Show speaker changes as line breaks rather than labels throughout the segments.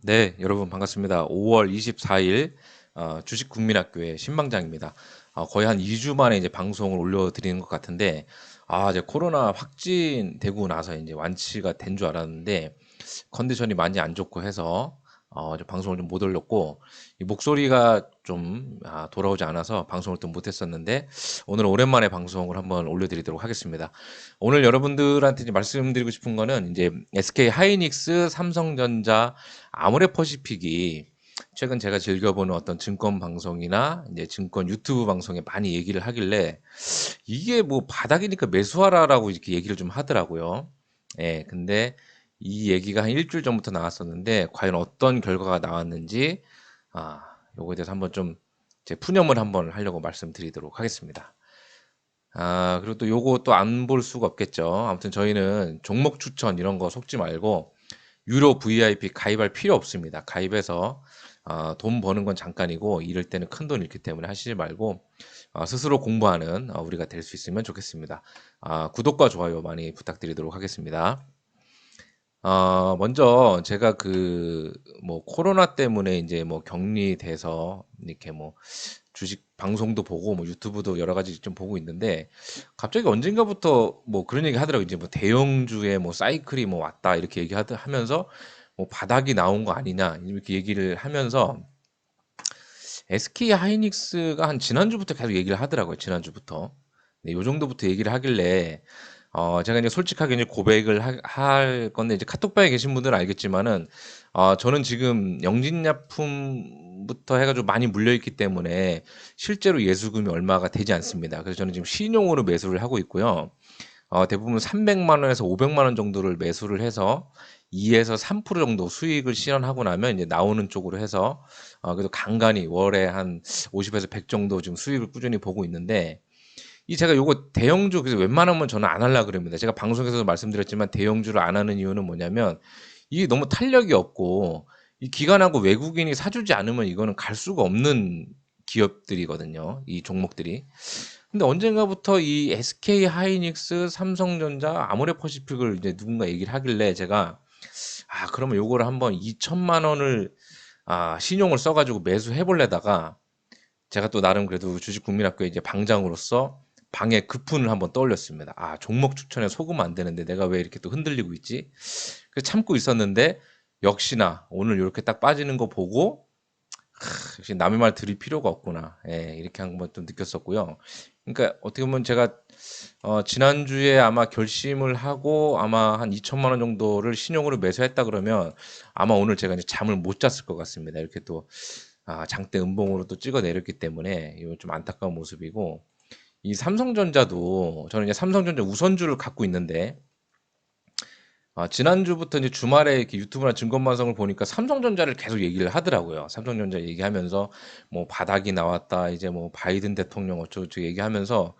네, 여러분 반갑습니다. 5월 24일 주식국민학교의 신방장입니다. 거의 한 2주 만에 이제 방송을 올려드리는 것 같은데, 이제 코로나 확진되고 나서 이제 완치가 된 줄 알았는데 컨디션이 많이 안 좋고 해서 이제 방송을 좀 못 올렸고 이 목소리가 좀 돌아오지 않아서 방송을 또 못했었는데 오늘 오랜만에 방송을 한번 올려드리도록 하겠습니다. 오늘 여러분들한테 이제 말씀드리고 싶은 거는 이제 SK 하이닉스, 삼성전자, 아모레퍼시픽이 최근 제가 즐겨보는 어떤 증권 방송이나 이제 증권 유튜브 방송에 많이 얘기를 하길래 이게 뭐 바닥이니까 매수하라라고 이렇게 얘기를 좀 하더라고요. 예, 근데 이 얘기가 한 일주일 전부터 나왔었는데 과연 어떤 결과가 나왔는지 아, 요거에 대해서 한번 좀 제 푸념을 한번 하려고 말씀드리도록 하겠습니다. 그리고 또 요거 또 안 볼 수가 없겠죠. 아무튼 저희는 종목 추천 이런 거 속지 말고 유료 VIP 가입할 필요 없습니다. 가입해서 돈 버는 건 잠깐이고 잃을 때는 큰돈 잃기 때문에 하시지 말고 스스로 공부하는 우리가 될 수 있으면 좋겠습니다. 구독과 좋아요 많이 부탁드리도록 하겠습니다. 먼저 제가 뭐 코로나 때문에 이제 뭐 격리돼서 이렇게 뭐 주식 방송도 보고 뭐 유튜브도 여러 가지 좀 보고 있는데 갑자기 언젠가부터 뭐 그런 얘기 하더라고요. 이제 뭐 대형주에 뭐 사이클이 뭐 왔다 이렇게 하면서 뭐 바닥이 나온 거 아니냐 이렇게 얘기를 하면서 SK 하이닉스가 한 지난주부터 계속 얘기를 하더라고요. 지난주부터. 네, 요 정도부터 얘기를 하길래 제가 이제 솔직하게 이제 고백을 할 건데 이제 카톡방에 계신 분들은 알겠지만은 저는 지금 영진약품부터 해가지고 많이 물려있기 때문에 실제로 예수금이 얼마가 되지 않습니다. 그래서 저는 지금 신용으로 매수를 하고 있고요. 대부분 300만 원에서 500만 원 정도를 매수를 해서 2에서 3% 정도 수익을 실현하고 나면 이제 나오는 쪽으로 해서 그래도 간간히 월에 한 50에서 100 정도 지금 수익을 꾸준히 보고 있는데 이 제가 요거 대형주 그래서 웬만하면 저는 안 하려고 그럽니다. 제가 방송에서도 말씀드렸지만 대형주를 안 하는 이유는 뭐냐면 이게 너무 탄력이 없고 이 기관하고 외국인이 사주지 않으면 이거는 갈 수가 없는 기업들이거든요. 이 종목들이. 근데 언젠가부터 이 SK 하이닉스, 삼성전자, 아모레퍼시픽을 이제 누군가 얘기를 하길래 제가 그러면 요거를 한번 2천만 원을 신용을 써가지고 매수해 볼래다가 제가 또 나름 그래도 주식국민학교 이제 방장으로서 방에 급훈을 한번 떠올렸습니다. 종목 추천에 속으면 안 되는데 내가 왜 이렇게 또 흔들리고 있지? 그래서 참고 있었는데 역시나 오늘 이렇게 딱 빠지는 거 보고 역시 남의 말 들을 필요가 없구나. 예, 이렇게 한번 좀 느꼈었고요. 그러니까 어떻게 보면 제가 지난주에 아마 결심을 하고 아마 한 2천만 원 정도를 신용으로 매수했다 그러면 아마 오늘 제가 이제 잠을 못 잤을 것 같습니다. 이렇게 또 장대 음봉으로 또 찍어 내렸기 때문에 이건 좀 안타까운 모습이고 이 삼성전자도 저는 이제 삼성전자 우선주를 갖고 있는데 지난주부터 이제 주말에 이렇게 유튜브나 증권 방송을 보니까 삼성전자를 계속 얘기를 하더라고요. 삼성전자 얘기하면서 뭐 바닥이 나왔다, 이제 뭐 바이든 대통령 어쩌고저쩌고 얘기하면서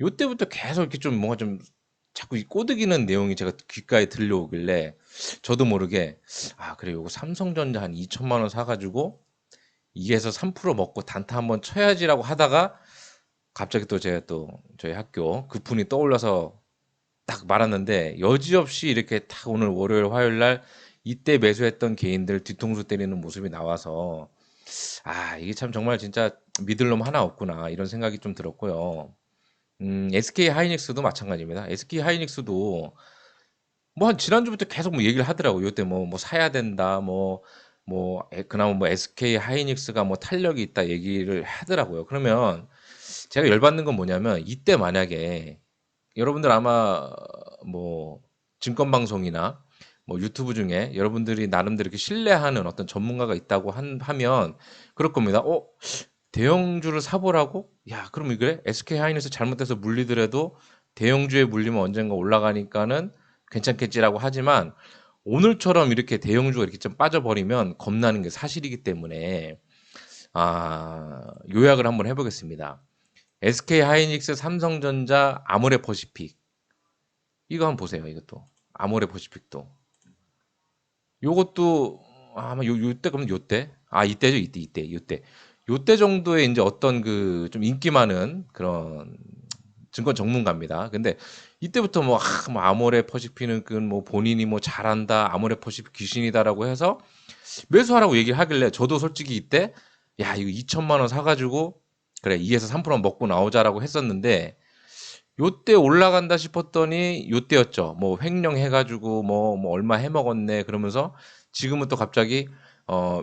요때부터 계속 이렇게 좀 뭔가 좀 자꾸 이 꼬드기는 내용이 제가 귓가에 들려오길래 저도 모르게 그래 요거 삼성전자 한 2천만 원 사가지고 2에서 3% 먹고 단타 한번 쳐야지라고 하다가 갑자기 또 제가 또 저희 학교 그분이 떠올라서 딱 말았는데 여지없이 이렇게 딱 오늘 월요일 화요일 날 이때 매수했던 개인들 뒤통수 때리는 모습이 나와서 이게 참 정말 진짜 믿을 놈 하나 없구나 이런 생각이 좀 들었고요. SK 하이닉스도 마찬가지입니다. SK 하이닉스도 뭐 한 지난주부터 계속 뭐 얘기를 하더라고. 요때 뭐 사야 된다. 그나마 뭐 SK 하이닉스가 뭐 탄력이 있다 얘기를 하더라고요. 그러면 제가 열받는 건 뭐냐면 이때 만약에 여러분들 아마 뭐 증권 방송이나 뭐 유튜브 중에 여러분들이 나름대로 이렇게 신뢰하는 어떤 전문가가 있다고 하면 그럴 겁니다. 대형주를 사보라고? 야, 그럼 이게 SK 하이닉스 잘못해서 물리더라도 대형주에 물리면 언젠가 올라가니까는 괜찮겠지라고 하지만 오늘처럼 이렇게 대형주가 이렇게 좀 빠져버리면 겁나는 게 사실이기 때문에 요약을 한번 해보겠습니다. SK 하이닉스, 삼성전자, 아모레퍼시픽 이거 한번 보세요. 이것도 아모레퍼시픽도 요것도 아마 요때 그러면 요때 이때죠 이때 요때 정도의 이제 어떤 그 좀 인기 많은 그런 증권 전문가입니다. 근데 이때부터 뭐 아모레 퍼시픽은 뭐 본인이 뭐 잘한다, 아모레 퍼시픽 귀신이다라고 해서 매수하라고 얘기를 하길래 저도 솔직히 이때 야 이거 2천만 원 사가지고 그래 2에서 3% 먹고 나오자라고 했었는데 요때 올라간다 싶었더니 요때였죠. 뭐 횡령 해가지고 뭐 얼마 해먹었네 그러면서 지금은 또 갑자기 어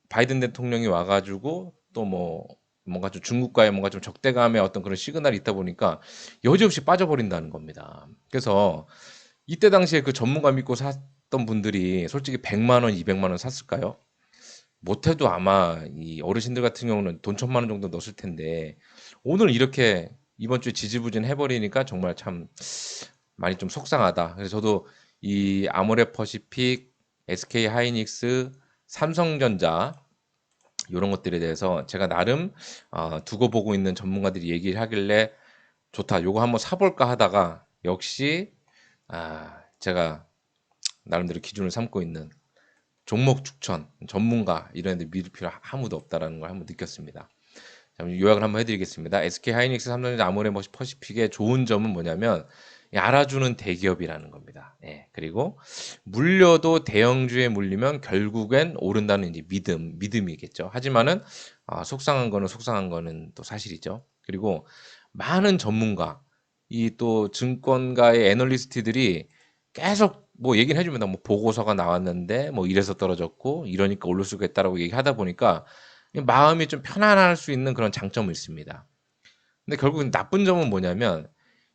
바이든 대통령이 와가지고 또 뭐 뭔가 좀 중국과의 뭔가 좀 적대감의 어떤 그런 시그널이 있다 보니까 여지없이 빠져버린다는 겁니다. 그래서 이때 당시에 그 전문가 믿고 샀던 분들이 솔직히 100만 원, 200만 원 샀을까요? 못해도 아마 이 어르신들 같은 경우는 돈 1,000만 원 정도 넣었을 텐데 오늘 이렇게 이번 주에 지지부진 해버리니까 정말 참 많이 좀 속상하다. 그래서 저도 이 아모레 퍼시픽, SK 하이닉스, 삼성전자 이런 것들에 대해서 제가 나름 두고 보고 있는 전문가들이 얘기를 하길래 좋다. 요거 한번 사볼까 하다가 역시 제가 나름대로 기준을 삼고 있는 종목 추천 전문가 이런 데 믿을 필요 아무도 없다라는 걸 한번 느꼈습니다. 자, 요약을 한번 해드리겠습니다. SK 하이닉스, 삼성전자, 아모레 퍼시픽의 좋은 점은 뭐냐면 알아주는 대기업이라는 겁니다. 예, 그리고 물려도 대형주에 물리면 결국엔 오른다는 이제 믿음이겠죠. 하지만은 속상한 거는 또 사실이죠. 그리고 많은 전문가, 이 또 증권가의 애널리스트들이 계속 뭐 얘기를 해줍니다. 뭐 보고서가 나왔는데 뭐 이래서 떨어졌고 이러니까 오를 수가 있다라고 얘기하다 보니까 마음이 좀 편안할 수 있는 그런 장점이 있습니다. 근데 결국은 나쁜 점은 뭐냐면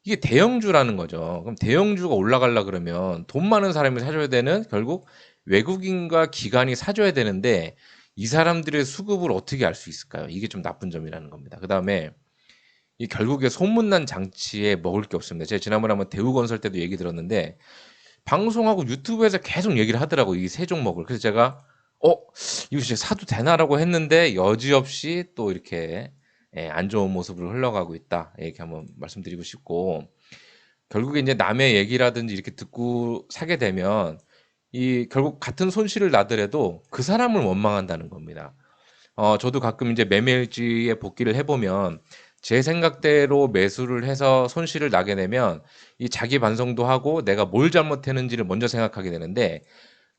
이게 대형주라는 거죠. 그럼 대형주가 올라가려 그러면 돈 많은 사람이 사줘야 되는 결국 외국인과 기관이 사줘야 되는데 이 사람들의 수급을 어떻게 알 수 있을까요? 이게 좀 나쁜 점이라는 겁니다. 그 다음에 이 결국에 소문난 장치에 먹을 게 없습니다. 제가 지난번에 한번 대우건설 때도 얘기 들었는데 방송하고 유튜브에서 계속 얘기를 하더라고 이 세 종목을. 그래서 제가 어 이거 진짜 사도 되나라고 했는데 여지없이 또 이렇게 안 좋은 모습으로 흘러가고 있다 이렇게 한번 말씀드리고 싶고 결국에 이제 남의 얘기라든지 이렇게 듣고 사게 되면 이 결국 같은 손실을 나더라도 그 사람을 원망한다는 겁니다. 저도 가끔 이제 매매일지에 복귀를 해보면 제 생각대로 매수를 해서 손실을 나게 되면 이 자기 반성도 하고 내가 뭘 잘못했는지를 먼저 생각하게 되는데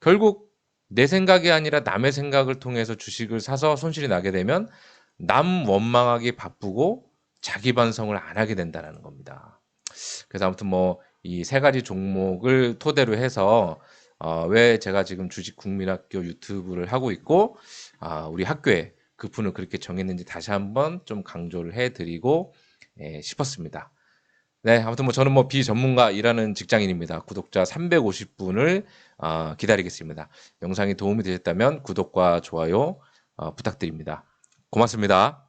결국 내 생각이 아니라 남의 생각을 통해서 주식을 사서 손실이 나게 되면 남 원망하기 바쁘고 자기 반성을 안 하게 된다는 겁니다. 그래서 아무튼 뭐 이 세 가지 종목을 토대로 해서 왜 제가 지금 주식 국민학교 유튜브를 하고 있고 우리 학교에 그 분을 그렇게 정했는지 다시 한번 좀 강조를 해드리고 싶었습니다. 네, 아무튼 뭐 저는 뭐 비전문가이라는 직장인입니다. 구독자 350분을 기다리겠습니다. 영상이 도움이 되셨다면 구독과 좋아요 부탁드립니다. 고맙습니다.